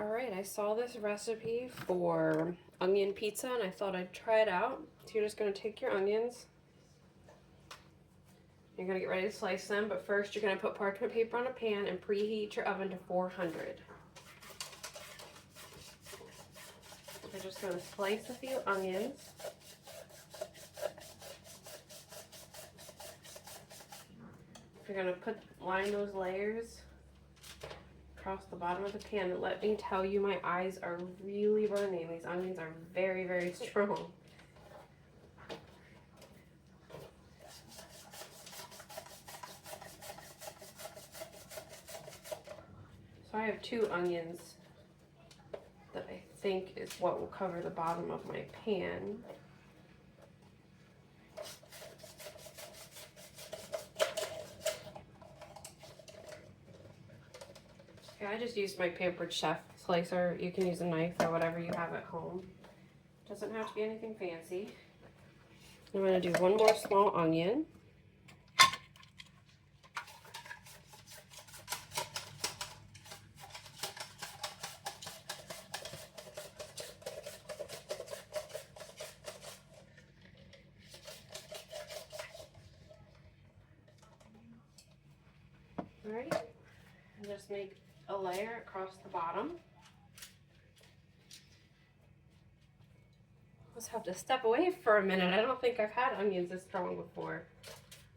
Alright, I saw this recipe for onion pizza and I thought I'd try it out. So you're just going to take your onions. You're going to get ready to slice them, but first you're going to put parchment paper on a pan and preheat your oven to 400. I'm just going to slice a few onions. You're going to line those layers across the bottom of the pan. And let me tell you, my eyes are really burning. These onions are very, very strong. So I have 2 onions that I think is what will cover the bottom of my pan. Okay, I just used my Pampered Chef slicer. You can use a knife or whatever you have at home. Doesn't have to be anything fancy. I'm going to do 1 more small onion. Alright, and just make a layer across the bottom. Just have to step away for a minute. I don't think I've had onions this strong before,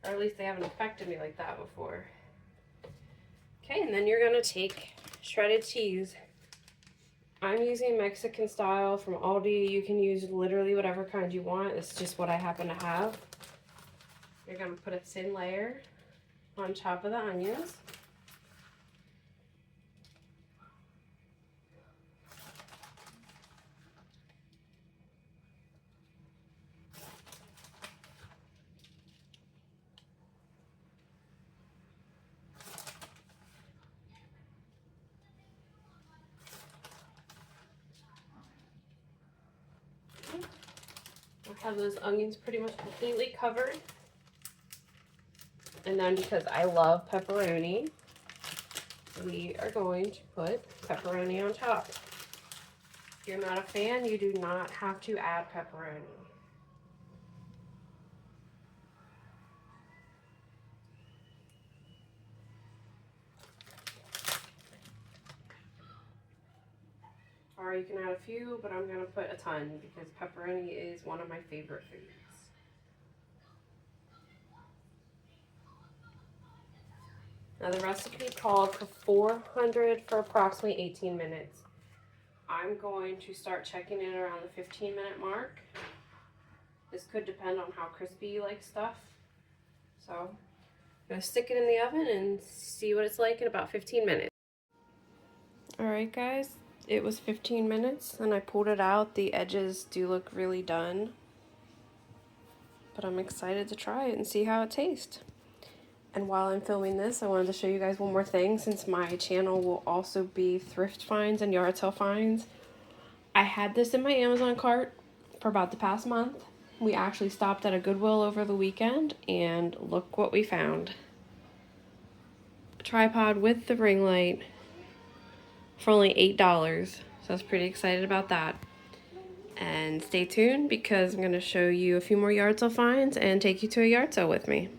or at least they haven't affected me like that before. Okay, and then you're going to take shredded cheese. I'm using Mexican style from Aldi. You can use literally whatever kind you want. It's just what I happen to have. You're going to put a thin layer on top of the onions. I have those onions pretty much completely covered. And then because I love pepperoni, we are going to put pepperoni on top. If you're not a fan, you do not have to add pepperoni. Or you can add a few, but I'm going to put a ton because pepperoni is one of my favorite foods. Now the recipe called for 400 for approximately 18 minutes. I'm going to start checking it around the 15-minute mark. This could depend on how crispy you like stuff. So I'm going to stick it in the oven and see what it's like in about 15 minutes. Alright guys, it was 15 minutes and I pulled it out. The edges do look really done, but I'm excited to try it and see how it tastes. And while I'm filming this, I wanted to show you guys one more thing, since my channel will also be thrift finds and yard sale finds. I had this in my Amazon cart for about the past month. We actually stopped at a Goodwill over the weekend and look what we found. A tripod with the ring light for only $8. So I was pretty excited about that. And stay tuned because I'm going to show you a few more yard sale finds and take you to a yard sale with me.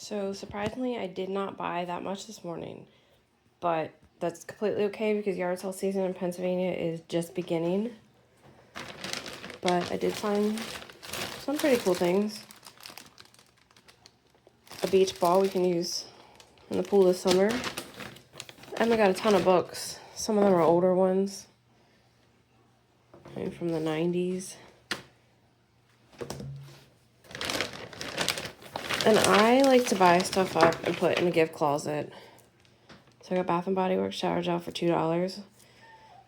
So surprisingly, I did not buy that much this morning, but that's completely okay because yard sale season in Pennsylvania is just beginning. But I did find some pretty cool things. A beach ball we can use in the pool this summer. And I got a ton of books. Some of them are older ones, maybe from the 90s. And I like to buy stuff up and put in a gift closet. So I got Bath & Body Works shower gel for $2.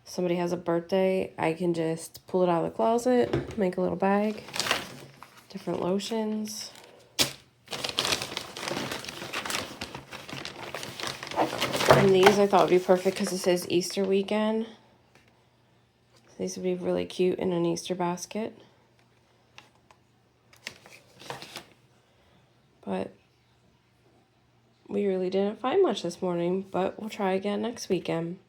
Somebody has a birthday, I can just pull it out of the closet, make a little bag, different lotions. And these I thought would be perfect because it says Easter weekend. These would be really cute in an Easter basket. But we really didn't find much this morning, but we'll try again next weekend.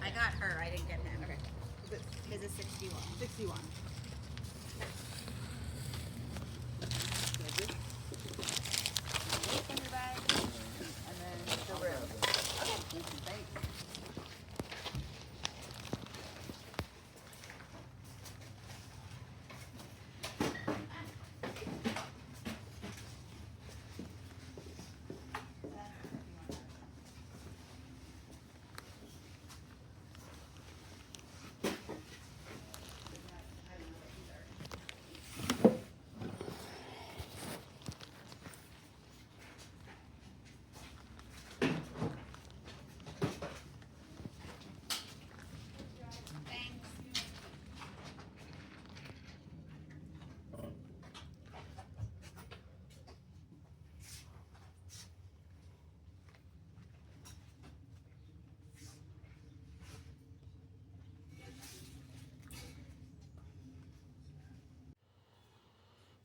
I got her, I didn't get him. Okay. His is 61. 61. And then the room. Okay. Thanks.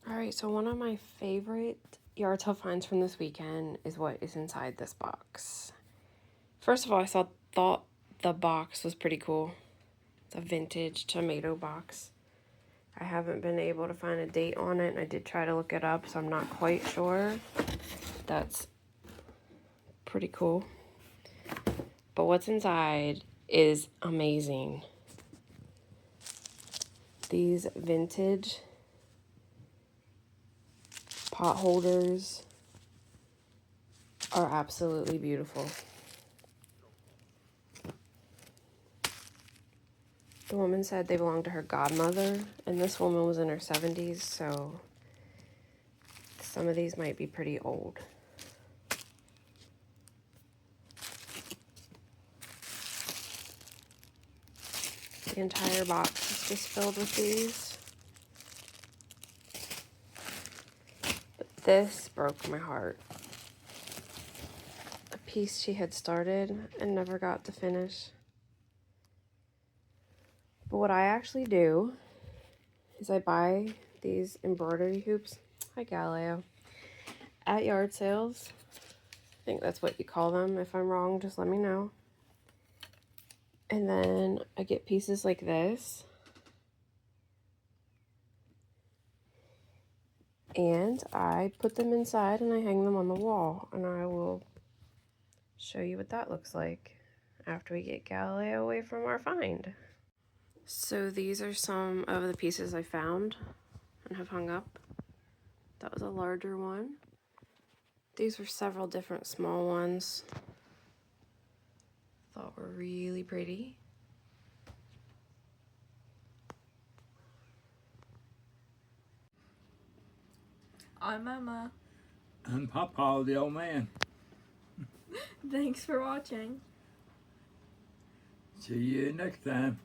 Alright, so one of my favorite yard sale finds from this weekend is what is inside this box. First of all, thought the box was pretty cool. It's a vintage tomato box. I haven't been able to find a date on it, and I did try to look it up, so I'm not quite sure. That's pretty cool. But what's inside is amazing. These vintage pot holders are absolutely beautiful. The woman said they belonged to her godmother, and this woman was in her 70s, so some of these might be pretty old. The entire box is just filled with these. But this broke my heart. A piece she had started and never got to finish. But what I actually do is I buy these embroidery hoops. Hi, Galileo. At yard sales. I think that's what you call them. If I'm wrong, just let me know. And then I get pieces like this. And I put them inside and I hang them on the wall. And I will show you what that looks like after we get Galileo away from our find. So these are some of the pieces I found and have hung up. That was a larger one. These were several different small ones. Thought were really pretty. I'm Emma. I'm Papa, the old man. Thanks for watching. See you next time.